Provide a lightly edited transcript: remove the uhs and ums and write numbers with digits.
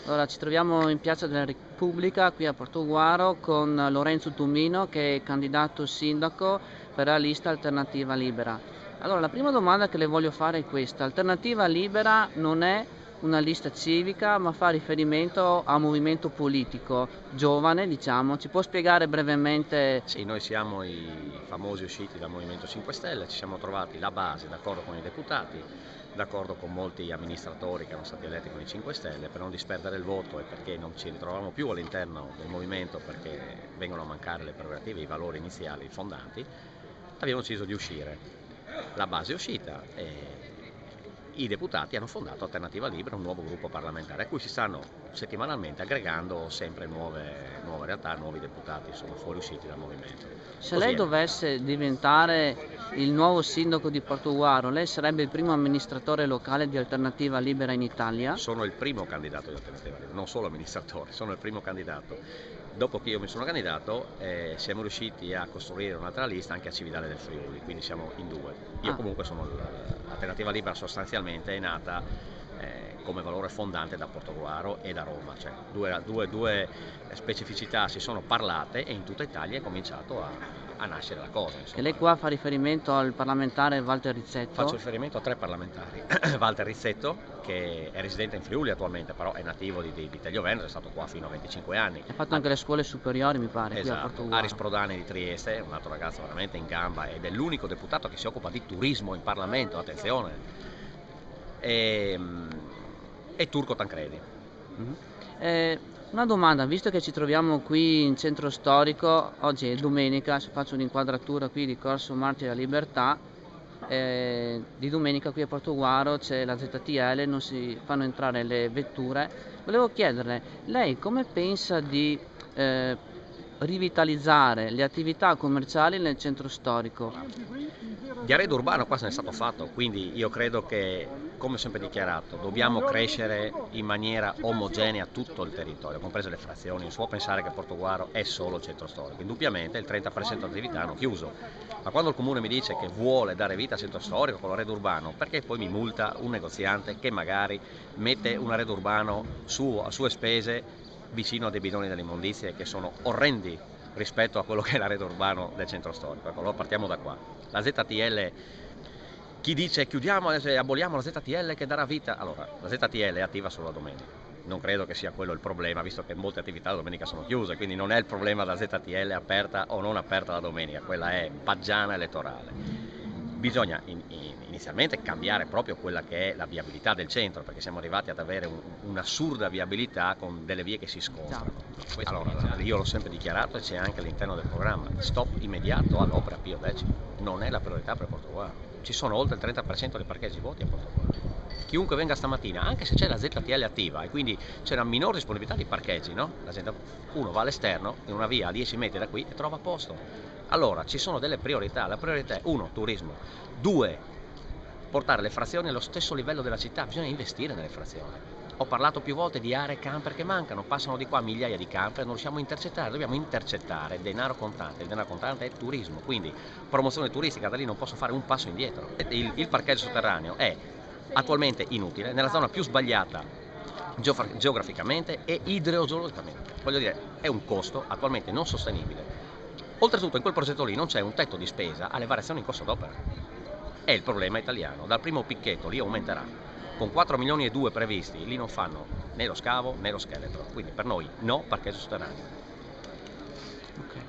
Allora, ci troviamo in Piazza della Repubblica qui a Portogruaro con Lorenzo Tumino che è candidato sindaco per la lista Alternativa Libera. Allora, la prima domanda che le voglio fare è questa. Alternativa Libera non è una lista civica, ma fa riferimento a un movimento politico giovane, diciamo. Ci può spiegare brevemente? Sì, noi siamo i famosi usciti dal Movimento 5 Stelle, ci siamo trovati la base d'accordo con i deputati, d'accordo con molti amministratori che erano stati eletti con i 5 Stelle, per non disperdere il voto e perché non ci ritrovavamo più all'interno del movimento perché vengono a mancare le prerogative, i valori iniziali fondanti, abbiamo deciso di uscire. La base è uscita e i deputati hanno fondato Alternativa Libera, un nuovo gruppo parlamentare a cui si stanno settimanalmente aggregando sempre nuove realtà, nuovi deputati sono fuoriusciti dal movimento. Se Così lei è. dovesse diventare il nuovo sindaco di Portogruaro, lei sarebbe il primo amministratore locale di Alternativa Libera in Italia? Sono il primo candidato di Alternativa Libera, non solo amministratore, sono il primo candidato. Dopo che io mi sono candidato siamo riusciti a costruire un'altra lista anche a Cividale del Friuli, quindi siamo in due. Io Ah, comunque sono l'Alternativa Libera sostanzialmente è nata come valore fondante da Portogruaro e da Roma, cioè due specificità si sono parlate e in tutta Italia è cominciato a nascere la cosa. che lei Insomma. qua fa riferimento al parlamentare Walter Faccio Rizzetto? riferimento a 3 parlamentari, Walter Rizzetto, che è residente in Friuli attualmente, però è nativo di Tagliovento, è stato qua fino a 25 anni. Ha fatto anche le scuole superiori, mi pare, qui a Esatto, Aris Portogruaro. Prodani di Trieste, un altro ragazzo veramente in gamba ed è l'unico deputato che si occupa di turismo in Parlamento, attenzione, e, e Turco Tancredi. Mhm. Eh, una domanda, visto che ci troviamo qui in centro storico, oggi è domenica, se faccio un'inquadratura qui di Corso Martiri della Libertà, di domenica qui a Portogruaro c'è la ZTL, non si fanno entrare le vetture. Volevo chiederle, lei come pensa di eh, rivitalizzare le attività commerciali nel centro storico? Di arredo urbano qua se ne è stato fatto, quindi io credo che, come ho sempre dichiarato, dobbiamo crescere in maniera omogenea tutto il territorio, comprese le frazioni. Non si può pensare che Portogruaro è solo il centro storico. Indubbiamente il 30% delle attività hanno chiuso, ma quando il comune mi dice che vuole dare vita al centro storico con l'arredo urbano, perché poi mi multa un negoziante che magari mette un arredo urbano a sue spese vicino a dei bidoni delle immondizie che sono orrendi rispetto a quello che è l'arredo urbano del centro storico. Ecco, allora partiamo da qua. La ZTL, chi dice chiudiamo e aboliamo la ZTL che darà vita? Allora, la ZTL è attiva solo la domenica. Non credo che sia quello il problema, visto che molte attività la domenica sono chiuse, quindi non è il problema della ZTL aperta o non aperta la domenica, quella è paggiana elettorale. Bisogna inizialmente cambiare proprio quella che è la viabilità del centro, perché siamo arrivati ad avere un'assurda viabilità con delle vie che si scontrano. Allora, io l'ho sempre dichiarato e c'è anche all'interno del programma, stop immediato all'opera Pio X, non è la priorità per Portogruaro. Ci sono oltre il 30% dei parcheggi vuoti a Portogruaro. Chiunque venga stamattina, anche se c'è la ZTL attiva e quindi c'è una minore disponibilità di parcheggi, no? Uno va all'esterno in una via a 10 metri da qui e trova posto. Allora ci sono delle priorità, la priorità è 1. Turismo, 2. Portare le frazioni allo stesso livello della città, bisogna investire nelle frazioni. Ho parlato più volte di aree camper che mancano, passano di qua migliaia di camper, non riusciamo a intercettare, dobbiamo intercettare denaro contante, il denaro contante è turismo, quindi promozione turistica, da lì non posso fare un passo indietro. Il parcheggio sotterraneo è attualmente inutile, nella zona più sbagliata geograficamente e idrogeologicamente, voglio dire è un costo attualmente non sostenibile. Oltretutto in quel progetto lì non c'è un tetto di spesa alle variazioni in corso d'opera. È il problema italiano, dal primo picchetto lì aumenterà. Con 4 milioni e 2 previsti, lì non fanno né lo scavo né lo scheletro, quindi per noi no parcheggio sotterraneo. Ok.